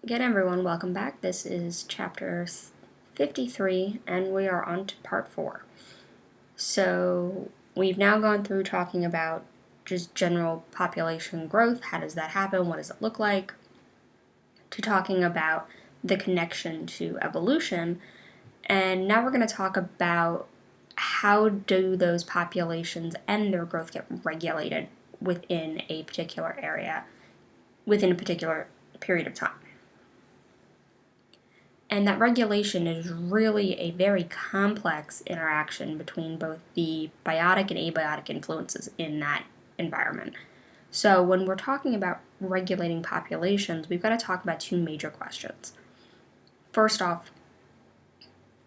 Again, everyone, welcome back. This is chapter 53, and we are on to part 4. So, we've now gone through talking about just general population growth. How does that happen? What does it look like? To talking about the connection to evolution. And now we're going to talk about how do those populations and their growth get regulated within a particular area, within a particular period of time. And that regulation is really a very complex interaction between both the biotic and abiotic influences in that environment. So, when we're talking about regulating populations, we've got to talk about two major questions. First off,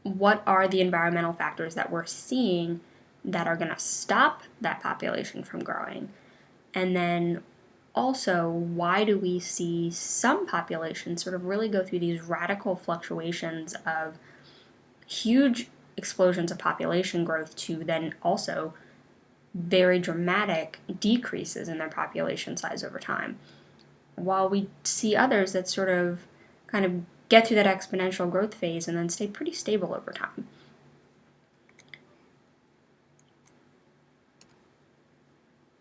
what are the environmental factors that we're seeing that are going to stop that population from growing? And then also, why do we see some populations sort of really go through these radical fluctuations of huge explosions of population growth to then also very dramatic decreases in their population size over time? While we see others that sort of kind of get through that exponential growth phase and then stay pretty stable over time.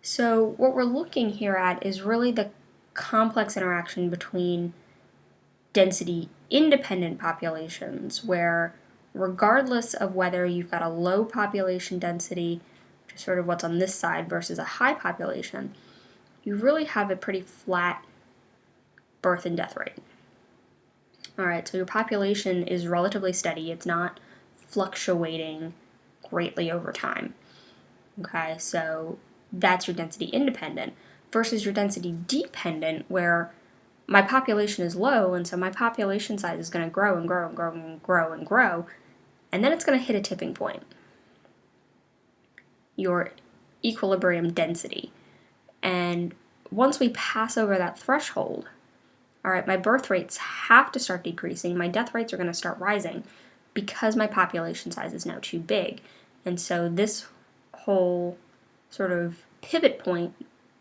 So, what we're looking here at is really the complex interaction between density independent populations, where regardless of whether you've got a low population density, which is sort of what's on this side, versus a high population, you really have a pretty flat birth and death rate. All right, so your population is relatively steady, it's not fluctuating greatly over time. Okay, so that's your density independent versus your density dependent, where my population is low, and so my population size is going to grow and grow and grow and grow and grow, and then it's going to hit a tipping point, your equilibrium density. And once we pass over that threshold, all right, my birth rates have to start decreasing, my death rates are going to start rising because my population size is now too big. And so this whole sort of pivot point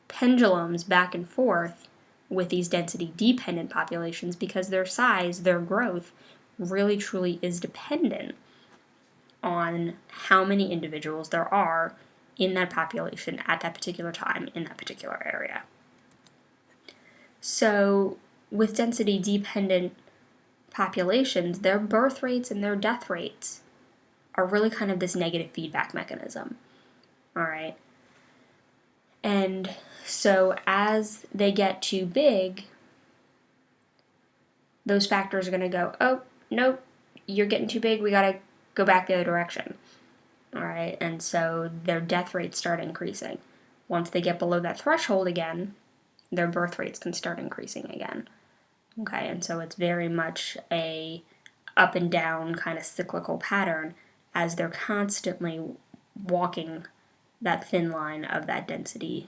pendulums back and forth with these density dependent populations because their size, their growth, really truly is dependent on how many individuals there are in that population at that particular time in that particular area. So, with density dependent populations, their birth rates and their death rates are really kind of this negative feedback mechanism. All right. And so as they get too big, those factors are going to go, oh, nope, you're getting too big, we got to go back the other direction. All right. And so their death rates start increasing. Once they get below that threshold again, their birth rates can start increasing again. Okay. And so it's very much a up and down kind of cyclical pattern as they're constantly walking that thin line of that density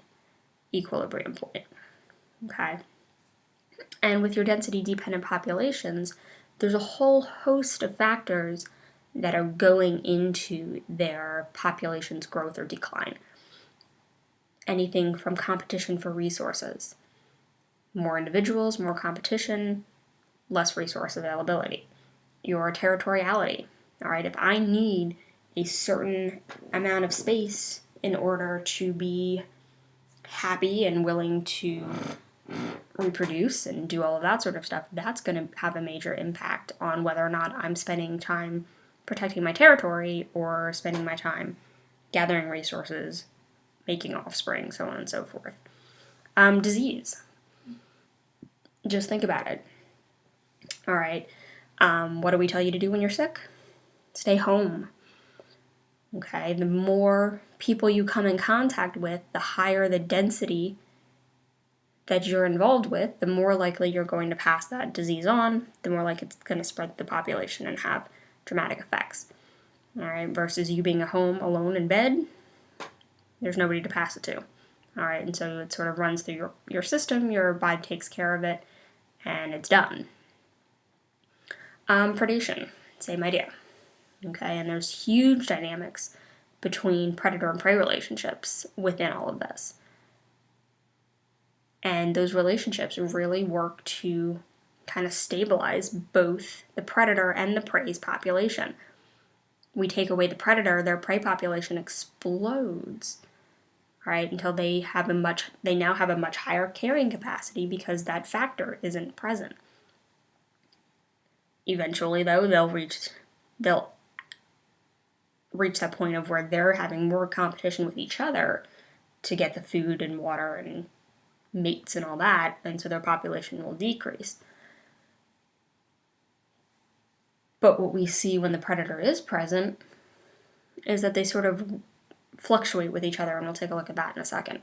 equilibrium point. Okay. And with your density dependent populations, there's a whole host of factors that are going into their population's growth or decline. Anything from competition for resources, more individuals, more competition, less resource availability. Your territoriality. All right, if I need a certain amount of space in order to be happy and willing to reproduce and do all of that sort of stuff, that's going to have a major impact on whether or not I'm spending time protecting my territory or spending my time gathering resources, making offspring, so on and so forth. Disease. Just think about it. All right. What do we tell you to do when you're sick? Stay home. Okay. The more people you come in contact with, the higher the density that you're involved with, the more likely you're going to pass that disease on, the more likely it's going to spread to the population and have dramatic effects. All right. Versus you being at home alone in bed, there's nobody to pass it to. All right. And so it sort of runs through your system, your body takes care of it, and it's done. Predation, same idea. Okay, and there's huge dynamics between predator and prey relationships within all of this. And those relationships really work to kind of stabilize both the predator and the prey's population. We take away the predator, their prey population explodes, right? Until they now have a much higher carrying capacity because that factor isn't present. Eventually, though, they'll reach that point of where they're having more competition with each other to get the food and water and mates and all that, and so their population will decrease. But what we see when the predator is present is that they sort of fluctuate with each other, and we'll take a look at that in a second.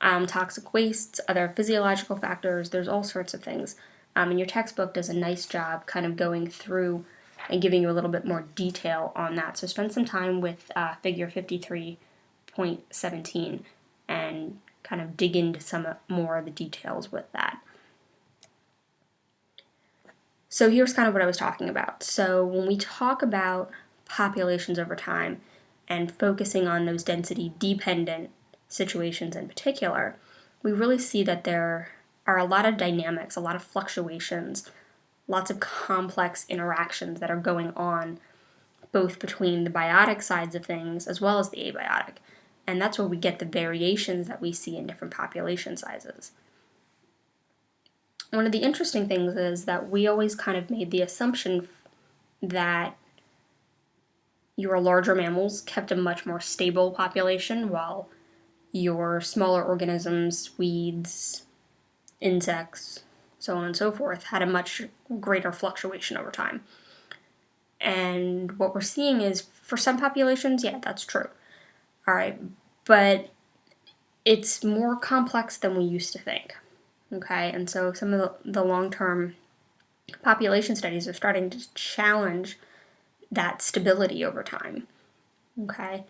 Toxic wastes, other physiological factors, there's all sorts of things. And your textbook does a nice job kind of going through and giving you a little bit more detail on that. So spend some time with figure 53.17 and kind of dig into some more of the details with that. So here's kind of what I was talking about. So when we talk about populations over time and focusing on those density dependent situations in particular, we really see that there are a lot of dynamics, a lot of fluctuations, lots of complex interactions that are going on both between the biotic sides of things as well as the abiotic. And that's where we get the variations that we see in different population sizes. One of the interesting things is that we always kind of made the assumption that your larger mammals kept a much more stable population, while your smaller organisms, weeds, insects, so on and so forth, had a much greater fluctuation over time. And what we're seeing is, for some populations, yeah, that's true. All right, but it's more complex than we used to think. Okay, and so some of the long-term population studies are starting to challenge that stability over time. Okay,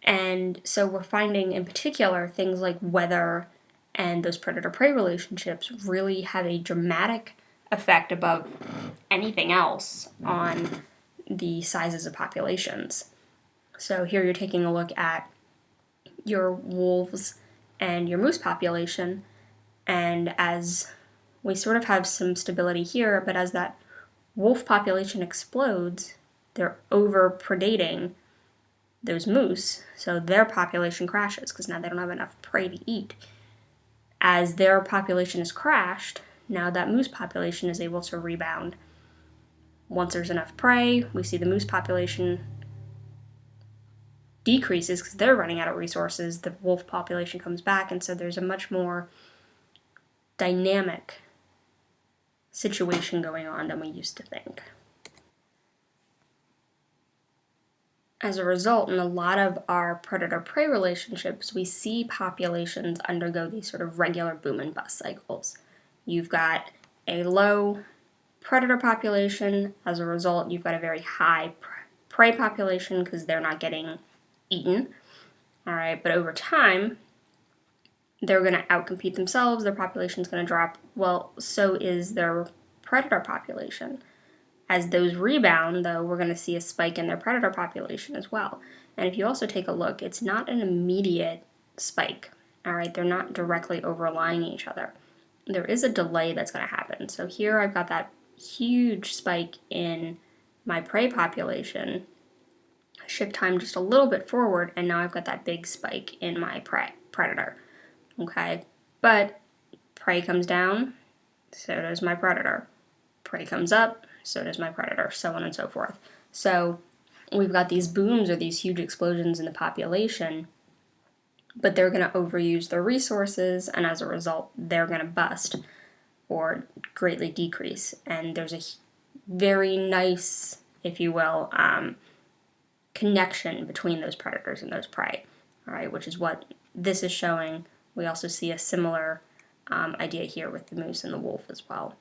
and so we're finding in particular things like weather and those predator-prey relationships really have a dramatic effect above anything else on the sizes of populations. So here you're taking a look at your wolves and your moose population, and as we sort of have some stability here, but as that wolf population explodes, they're over predating those moose, so their population crashes because now they don't have enough prey to eat. As their population is crashed, now that moose population is able to rebound. Once there's enough prey, we see the moose population decreases because they're running out of resources, the wolf population comes back, and so there's a much more dynamic situation going on than we used to think. As a result, in a lot of our predator-prey relationships, we see populations undergo these sort of regular boom and bust cycles. You've got a low predator population. As a result, you've got a very high prey population because they're not getting eaten. All right, but over time, they're going to outcompete themselves. Their population's going to drop. Well, so is their predator population. As those rebound, though, we're going to see a spike in their predator population as well. And if you also take a look, it's not an immediate spike. All right, they're not directly overlying each other. There is a delay that's going to happen. So here I've got that huge spike in my prey population. Shift time just a little bit forward, and now I've got that big spike in my predator. Okay, but prey comes down, so does my predator. Prey comes up, so does my predator, so on and so forth. So we've got these booms or these huge explosions in the population, but they're going to overuse their resources, and as a result, they're going to bust or greatly decrease. And there's a very nice, if you will, connection between those predators and those prey, all right, which is what this is showing. We also see a similar idea here with the moose and the wolf as well.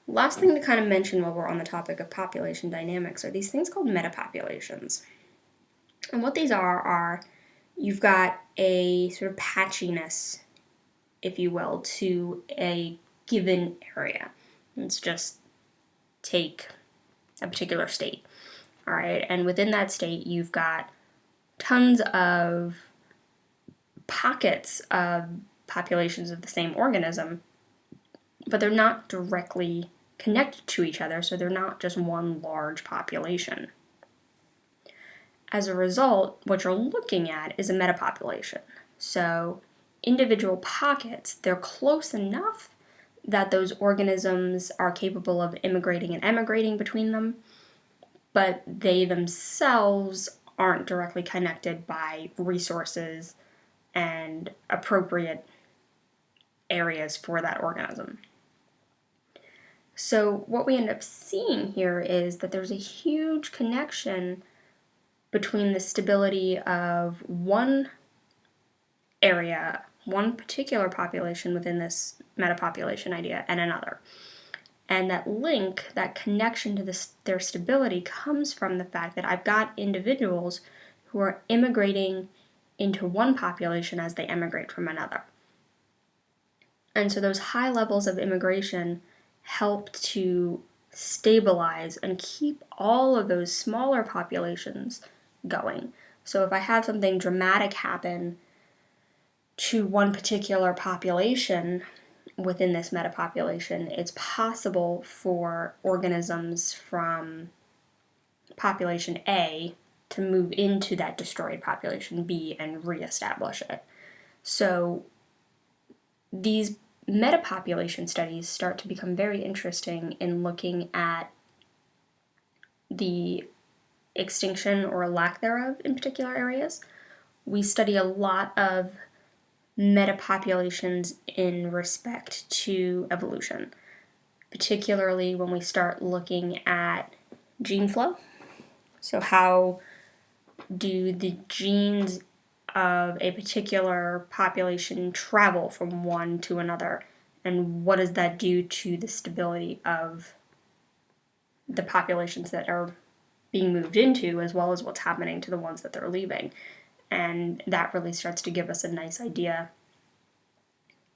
Last thing to kind of mention while we're on the topic of population dynamics are these things called metapopulations. And what these are you've got a sort of patchiness, if you will, to a given area. Let's just take a particular state, all right? And within that state, you've got tons of pockets of populations of the same organism, but they're not directly connected to each other, so they're not just one large population. As a result, what you're looking at is a metapopulation. So individual pockets, they're close enough that those organisms are capable of immigrating and emigrating between them, but they themselves aren't directly connected by resources and appropriate areas for that organism. So what we end up seeing here is that there's a huge connection between the stability of one area, one particular population within this metapopulation idea, and another. And that link, that connection to their stability comes from the fact that I've got individuals who are immigrating into one population as they emigrate from another. And so those high levels of immigration help to stabilize and keep all of those smaller populations going. So if I have something dramatic happen to one particular population within this metapopulation, it's possible for organisms from population A to move into that destroyed population B and reestablish it. So these metapopulation studies start to become very interesting in looking at the extinction or lack thereof in particular areas. We study a lot of metapopulations in respect to evolution, particularly when we start looking at gene flow. So how do the genes of a particular population travel from one to another, and what does that do to the stability of the populations that are being moved into, as well as what's happening to the ones that they're leaving. And that really starts to give us a nice idea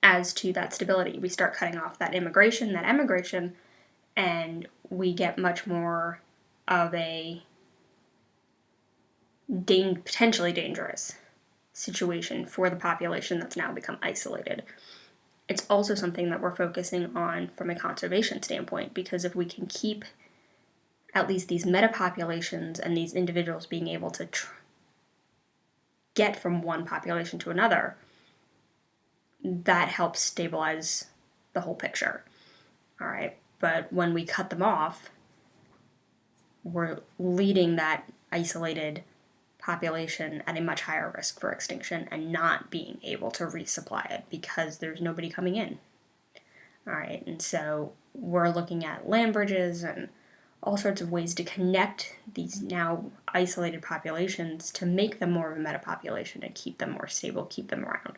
as to that stability. We start cutting off that immigration, that emigration, and we get much more of a potentially dangerous situation for the population that's now become isolated. It's also something that we're focusing on from a conservation standpoint, because if we can keep at least these metapopulations and these individuals being able to get from one population to another, that helps stabilize the whole picture. All right, but when we cut them off, we're leading that isolated population at a much higher risk for extinction and not being able to resupply it because there's nobody coming in. All right, and so we're looking at land bridges and all sorts of ways to connect these now isolated populations to make them more of a metapopulation and keep them more stable, keep them around.